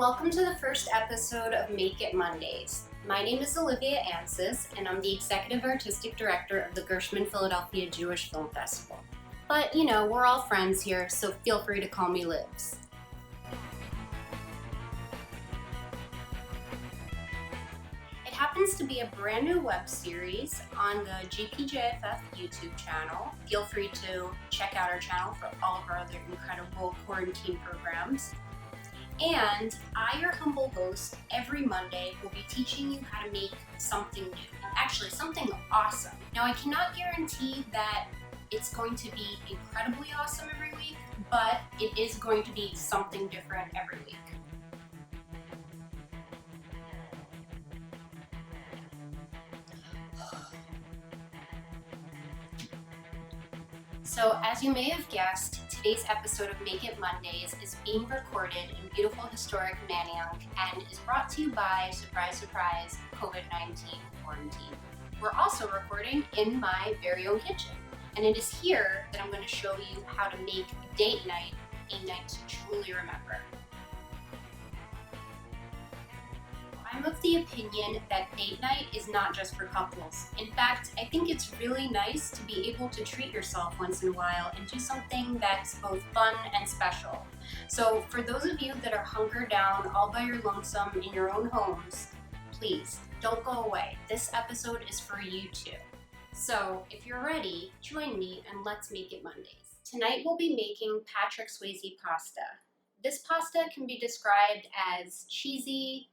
Welcome to the first episode of Make It Mondays. My name is Olivia Antsis, and I'm the Executive Artistic Director of the Gershman Philadelphia Jewish Film Festival. But, we're all friends here, so feel free to call me Livs. It happens to be a brand new web series on the GPJFF YouTube channel. Feel free to check out our channel for all of our other incredible quarantine programs. And I, your humble host, every Monday will be teaching you how to make something new. Actually, something awesome. Now, I cannot guarantee that it's going to be incredibly awesome every week, but it is going to be something different every week. So, as you may have guessed, today's episode of Make It Mondays is being recorded in beautiful historic Manayunk and is brought to you by, surprise, surprise, COVID-19 quarantine. We're also recording in my very own kitchen, and it is here that I'm going to show you how to make date night a night to truly remember. I'm of the opinion that date night is not just for couples. In fact, I think it's really nice to be able to treat yourself once in a while and do something that's both fun and special. So for those of you that are hunkered down all by your lonesome in your own homes, please don't go away. This episode is for you too. So if you're ready, join me and let's make it Mondays. Tonight we'll be making Patrick Swayze pasta. This pasta can be described as cheesy,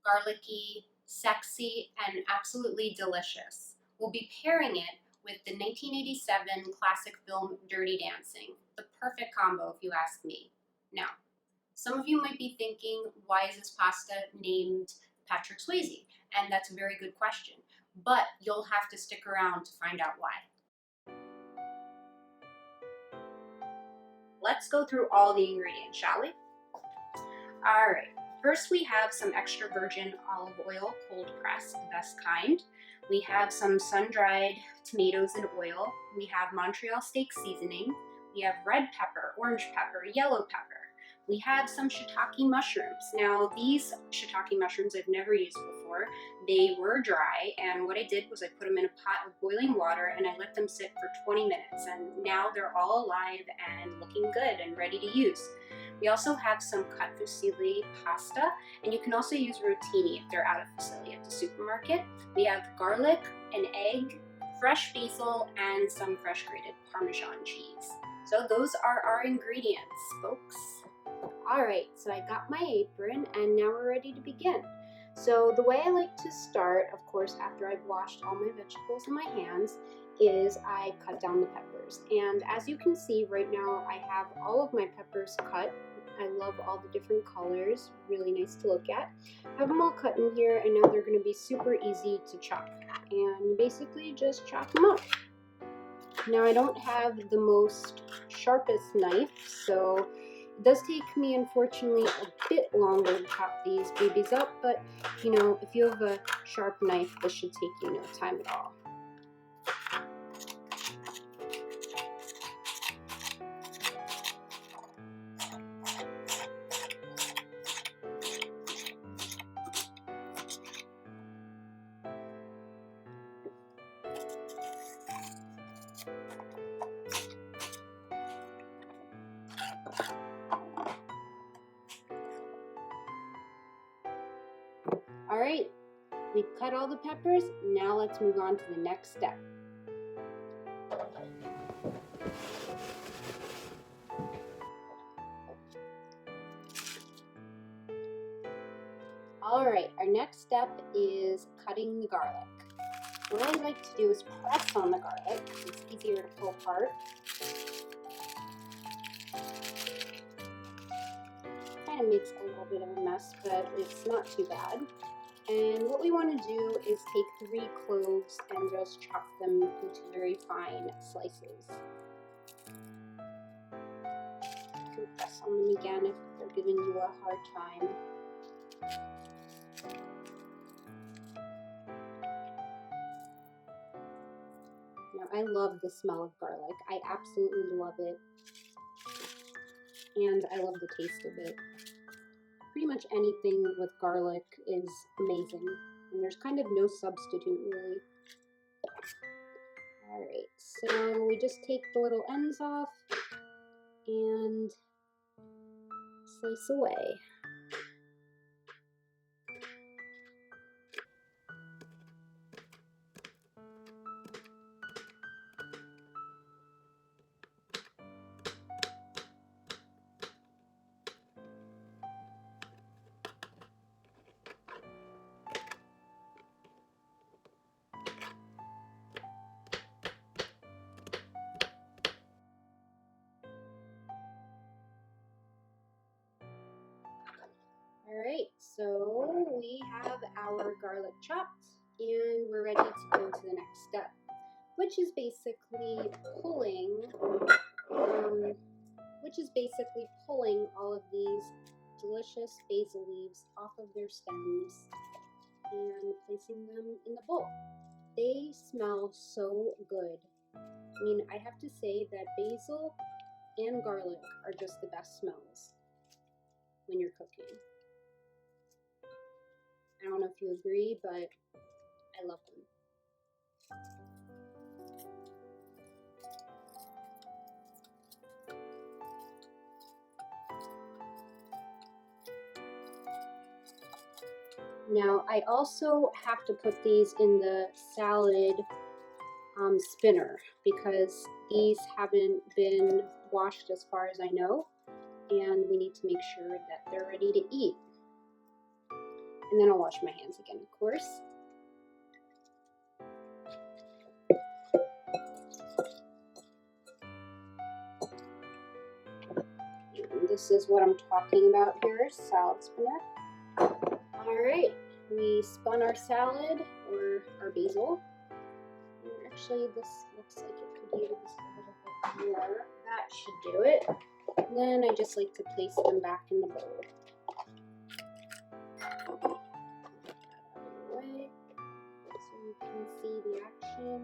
garlicky, sexy, and absolutely delicious. We'll be pairing it with the 1987 classic film Dirty Dancing, the perfect combo if you ask me. Now, some of you might be thinking, why is this pasta named Patrick Swayze? And that's a very good question, but you'll have to stick around to find out why. Let's go through all the ingredients, shall we? All right. First, we have some extra virgin olive oil, cold pressed, the best kind. We have some sun-dried tomatoes and oil. We have Montreal steak seasoning. We have red pepper, orange pepper, yellow pepper. We have some shiitake mushrooms. Now, these shiitake mushrooms I've never used before. They were dry, and what I did was I put them in a pot of boiling water and I let them sit for 20 minutes, and now they're all alive and looking good and ready to use. We also have some cut fusilli pasta, and you can also use rotini if they're out of fusilli at the supermarket. We have garlic, an egg, fresh basil, and some fresh grated Parmesan cheese. So those are our ingredients, folks. All right, so I got my apron, and now we're ready to begin. So the way I like to start, of course, after I've washed all my vegetables in my hands, is I cut down the peppers. And as you can see right now, I have all of my peppers cut. I love all the different colors, really nice to look at. I have them all cut in here, and now they're going to be super easy to chop. And you basically just chop them up. Now I don't have the most sharpest knife, so it does take me, unfortunately, a bit longer to chop these babies up, but if you have a sharp knife, this should take you no time at all. All right, we've cut all the peppers. Now let's move on to the next step. All right, our next step is cutting the garlic. What I like to do is press on the garlic. It's easier to pull apart. Kind of makes a little bit of a mess, but it's not too bad. And what we want to do is take 3 cloves and just chop them into very fine slices. You can press on them again if they're giving you a hard time. Now, I love the smell of garlic. I absolutely love it. And I love the taste of it. pretty much anything with garlic is amazing, and there's kind of no substitute really. Alright, so we just take the little ends off and slice away. Alright, so we have our garlic chopped and we're ready to go to the next step, which is basically pulling all of these delicious basil leaves off of their stems and placing them in the bowl. They smell so good. I mean, I have to say that basil and garlic are just the best smells when you're cooking. I don't know if you agree, but I love them. Now, I also have to put these in the salad spinner because these haven't been washed as far as I know, and we need to make sure that they're ready to eat. And then I'll wash my hands again, of course. And this is what I'm talking about here, salad spinner. Alright, we spun our salad, or our basil. And actually, this looks like it could use a little bit more. That should do it. And then I just like to place them back in the bowl. Way, so you can see the action.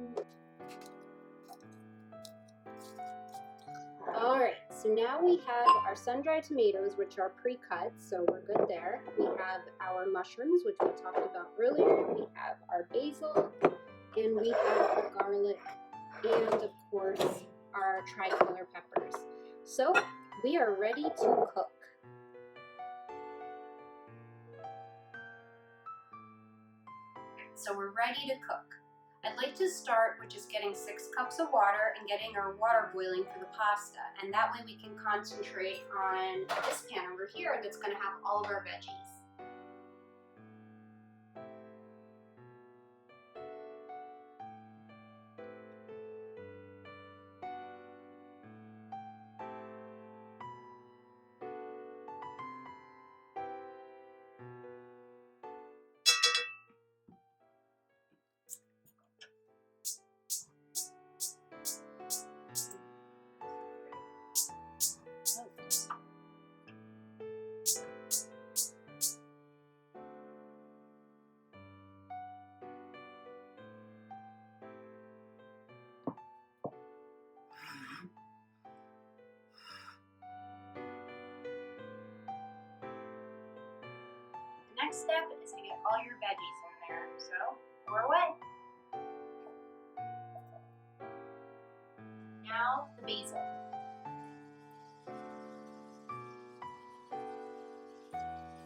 Alright, so now we have our sun-dried tomatoes, which are pre-cut, so we're good there. We have our mushrooms, which we talked about earlier. We have our basil, and we have our garlic, and of course, our tricolor peppers. So, we are ready to cook. So we're ready to cook. I'd like to start with just getting 6 cups of water and getting our water boiling for the pasta, and that way we can concentrate on this pan over here that's going to have all of our veggies. Next step is to get all your veggies in there, so pour away. Now the basil.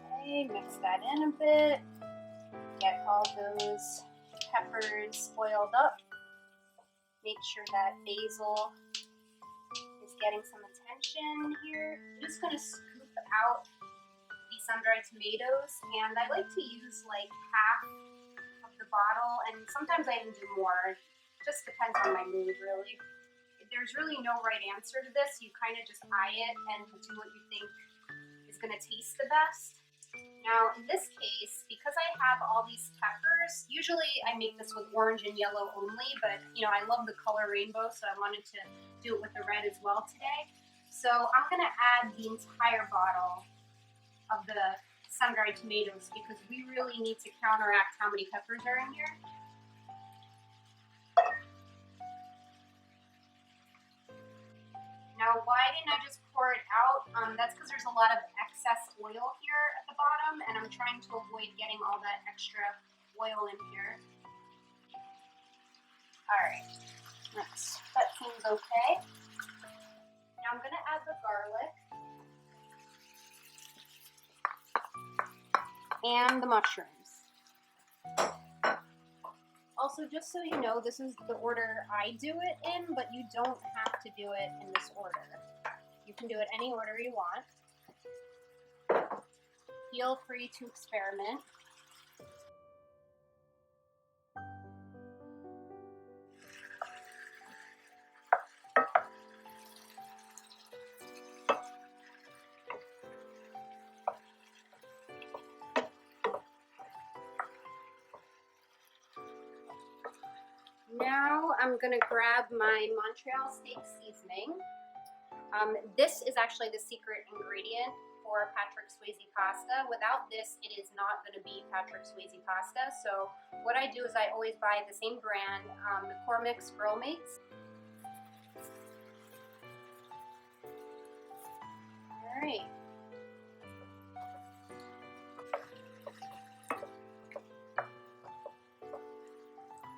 Okay, mix that in a bit. Get all those peppers oiled up. Make sure that basil is getting some attention here. I'm just going to scoop out these sun-dried tomatoes, and I like to use like half of the bottle, and sometimes I even do more. It just depends on my mood, really. There's really no right answer to this. You kind of just eye it and do what you think is going to taste the best. Now, in this case, because I have all these peppers, usually I make this with orange and yellow only, but you know, I love the color rainbow, so I wanted to do it with the red as well today. So I'm going to add the entire bottle of the sun-dried tomatoes because we really need to counteract how many peppers are in here. Now, why didn't I just pour it out? That's because there's a lot of excess oil here at the medium, and I'm trying to avoid getting all that extra oil in here. Alright, that seems okay. Now I'm going to add the garlic and the mushrooms. Also, just so you know, this is the order I do it in, but you don't have to do it in this order. You can do it any order you want. Feel free to experiment. Now I'm gonna grab my Montreal steak seasoning. This is actually the secret ingredient for Patrick Swayze pasta. Without this, it is not gonna be Patrick Swayze pasta. So what I do is I always buy the same brand, McCormick's Grill Mates. All right.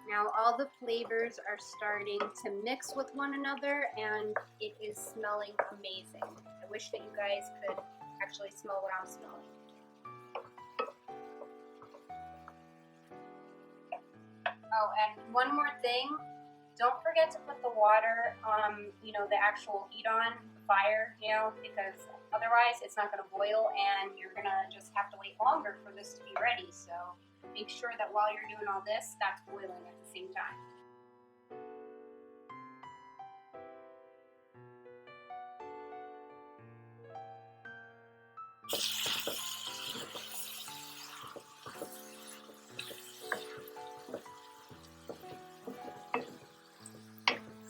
Now all the flavors are starting to mix with one another, and it is smelling amazing. I wish that you guys could actually smell what I'm smelling. Oh, and one more thing. Don't forget to put the water on, the actual heat on, the fire, because otherwise it's not going to boil and you're going to just have to wait longer for this to be ready. So make sure that while you're doing all this, that's boiling at the same time.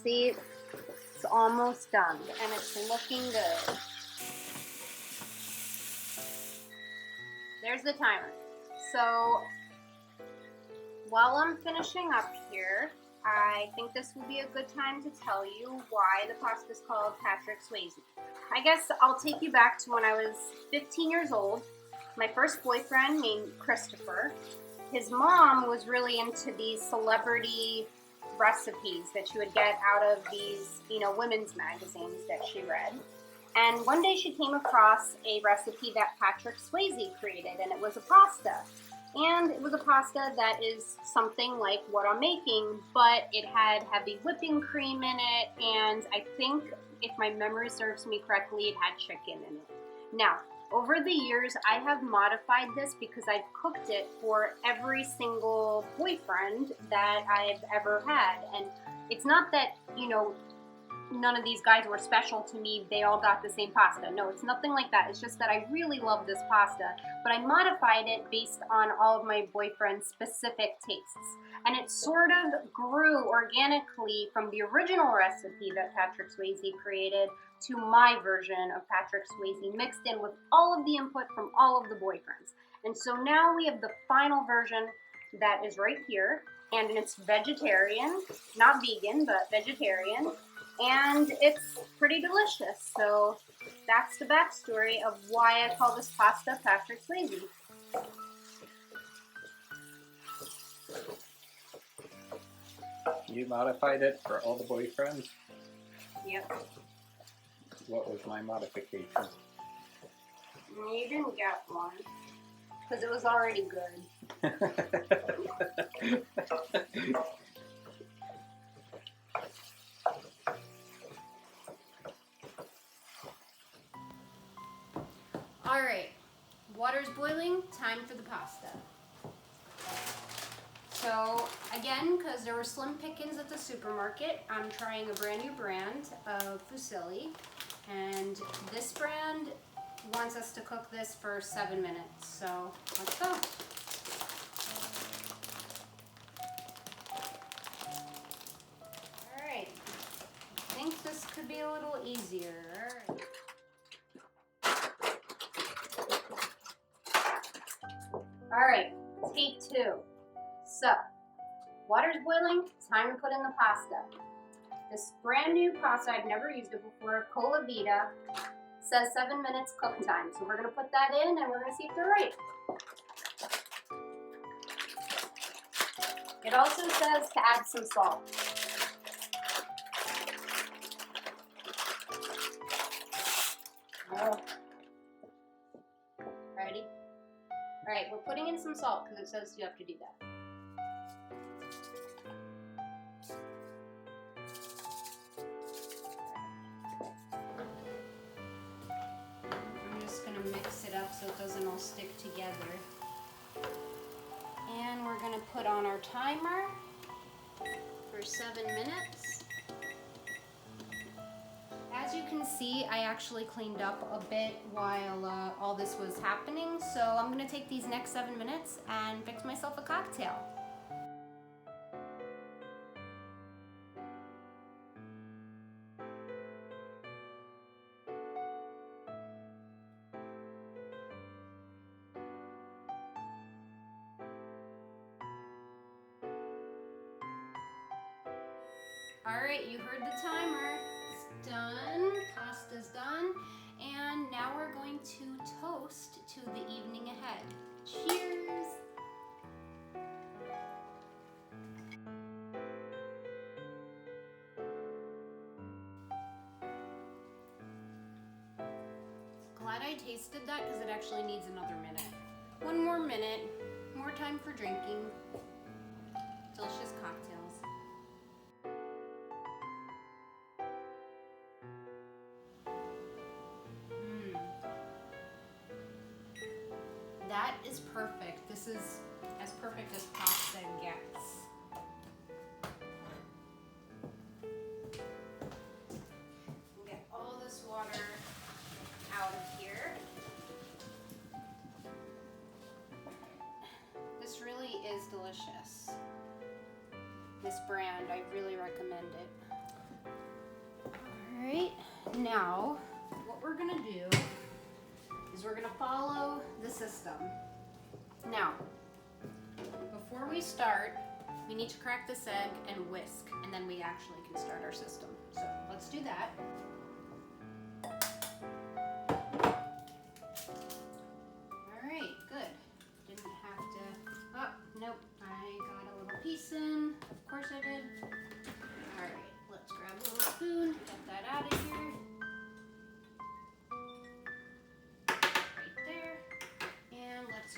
See, it's almost done and it's looking good. There's the timer. So while I'm finishing up here, I think this would be a good time to tell you why the pasta is called Patrick Swayze. I guess I'll take you back to when I was 15 years old. My first boyfriend named Christopher. His mom was really into these celebrity recipes that she would get out of these, women's magazines that she read. And one day she came across a recipe that Patrick Swayze created, and it was a pasta. And it was a pasta that is something like what I'm making, but it had heavy whipping cream in it, and I think, if my memory serves me correctly, it had chicken in it. Now, over the years, I have modified this because I've cooked it for every single boyfriend that I've ever had. And it's not that, none of these guys were special to me, they all got the same pasta. No, it's nothing like that. It's just that I really love this pasta, but I modified it based on all of my boyfriend's specific tastes. And it sort of grew organically from the original recipe that Patrick Swayze created to my version of Patrick Swayze, mixed in with all of the input from all of the boyfriends. And so now we have the final version that is right here, and it's vegetarian, not vegan, but vegetarian. And it's pretty delicious. So that's the backstory of why I call this pasta Patrick Swayze. You modified it for all the boyfriends? Yep. What was my modification? You didn't get one, because it was already good. Alright, water's boiling, time for the pasta. So again, because there were slim pickings at the supermarket, I'm trying a brand new brand of fusilli, and this brand wants us to cook this for 7 minutes, so let's go. Alright, I think this could be a little easier. Alright, take 2. So, water's boiling, time to put in the pasta. This brand new pasta, I've never used it before, Olivia says 7 minutes cook time. So we're gonna put that in and we're gonna see if they're right. It also says to add some salt. Oh. Ready? All right, we're putting in some salt because it says you have to do that. I'm just gonna mix it up so it doesn't all stick together. And we're gonna put on our timer for 7 minutes. As you can see, I actually cleaned up a bit while all this was happening, so I'm gonna take these next 7 minutes and fix myself a cocktail. All right, you heard the timer. It's done, pasta's done, and now we're going to toast to the evening ahead. Cheers! Glad I tasted that because it actually needs another minute. 1 more minute, more time for drinking. Delicious cocktails. That is perfect. This is as perfect as pasta gets. We'll get all this water out of here. This really is delicious. This brand, I really recommend it. All right, now what we're gonna do is we're gonna follow the system. Now, before we start, we need to crack this egg and whisk, and then we actually can start our system. So let's do that. All right, good. Didn't have to, oh, nope, I got a little piece in. Of course I did. All right, let's grab a little spoon, get that out of here.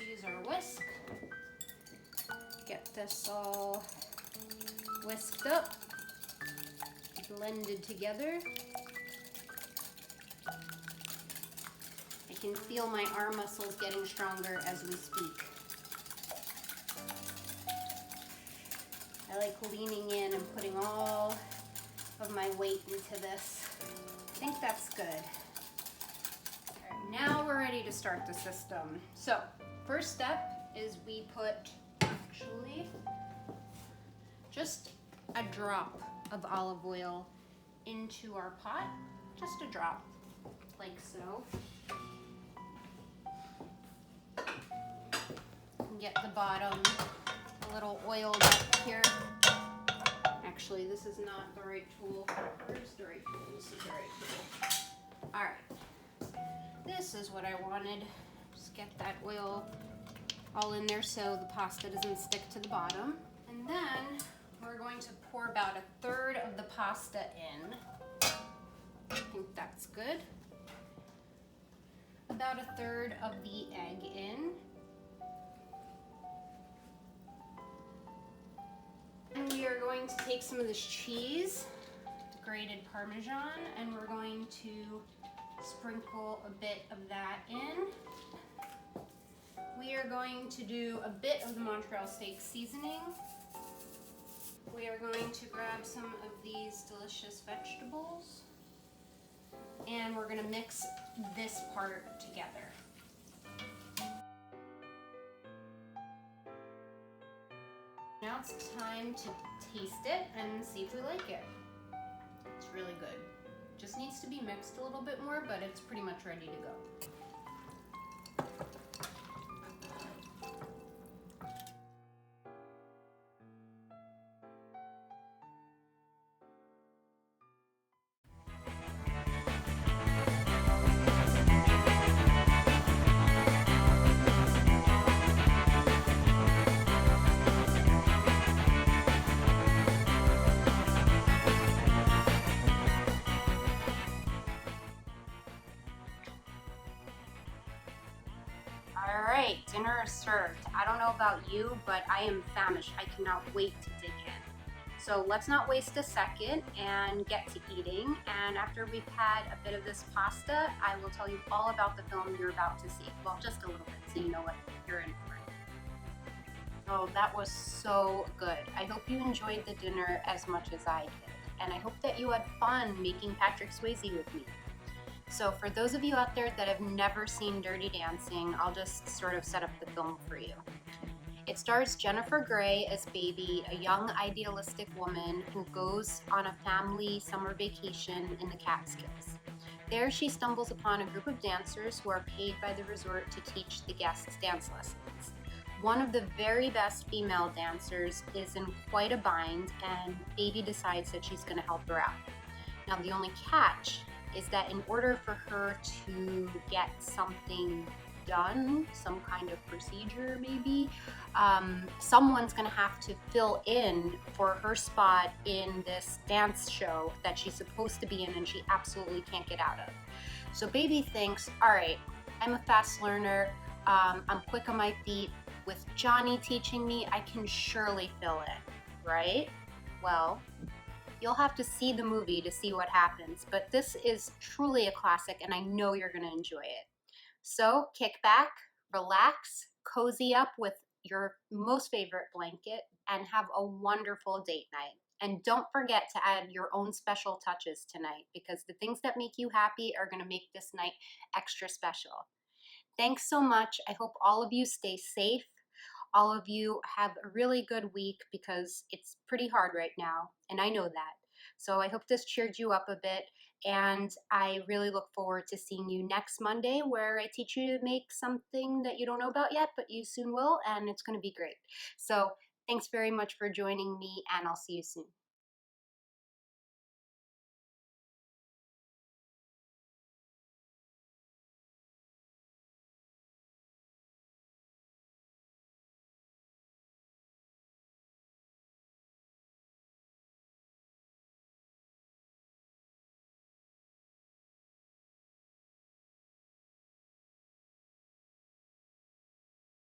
Use our whisk. Get this all whisked up, blended together. I can feel my arm muscles getting stronger as we speak. I like leaning in and putting all of my weight into this. I think that's good. All right, now we're ready to start the system. So, first step is we put actually just a drop of olive oil into our pot, just a drop, like so. Get the bottom a little oiled up here. Actually, this is not the right tool. Where's the right tool? This is the right tool. All right, this is what I wanted. Just get that oil all in there so the pasta doesn't stick to the bottom. And then we're going to pour about 1/3 of the pasta in. I think that's good. About 1/3 of the egg in. And we are going to take some of this cheese, grated Parmesan, and we're going to sprinkle a bit of that in. We are going to do a bit of the Montreal steak seasoning. We are going to grab some of these delicious vegetables, and we're going to mix this part together. Now it's time to taste it and see if we like it. It's really good. Just needs to be mixed a little bit more, but it's pretty much ready to go. dinner is served. I don't know about you, but I am famished. I cannot wait to dig in. So let's not waste a second and get to eating. And after we've had a bit of this pasta, I will tell you all about the film you're about to see. Well, just a little bit so you know what you're in for. Oh, that was so good. I hope you enjoyed the dinner as much as I did. And I hope that you had fun making Patrick Swayze with me. So for those of you out there that have never seen Dirty Dancing, I'll just sort of set up the film for you. It stars Jennifer Grey as Baby, a young idealistic woman who goes on a family summer vacation in the Catskills. There she stumbles upon a group of dancers who are paid by the resort to teach the guests dance lessons. One of the very best female dancers is in quite a bind, and Baby decides that she's going to help her out. Now the only catch is that in order for her to get something done, some kind of procedure maybe, someone's gonna have to fill in for her spot in this dance show that she's supposed to be in and she absolutely can't get out of. So Baby thinks, all right, I'm a fast learner, I'm quick on my feet, with Johnny teaching me, I can surely fill in, right? Well, you'll have to see the movie to see what happens, but this is truly a classic and I know you're gonna enjoy it. So kick back, relax, cozy up with your most favorite blanket, and have a wonderful date night. And don't forget to add your own special touches tonight, because the things that make you happy are gonna make this night extra special. Thanks so much. I hope all of you stay safe. All of you have a really good week, because it's pretty hard right now, and I know that. So I hope this cheered you up a bit, and I really look forward to seeing you next Monday, where I teach you to make something that you don't know about yet, but you soon will, and it's going to be great. So thanks very much for joining me, and I'll see you soon.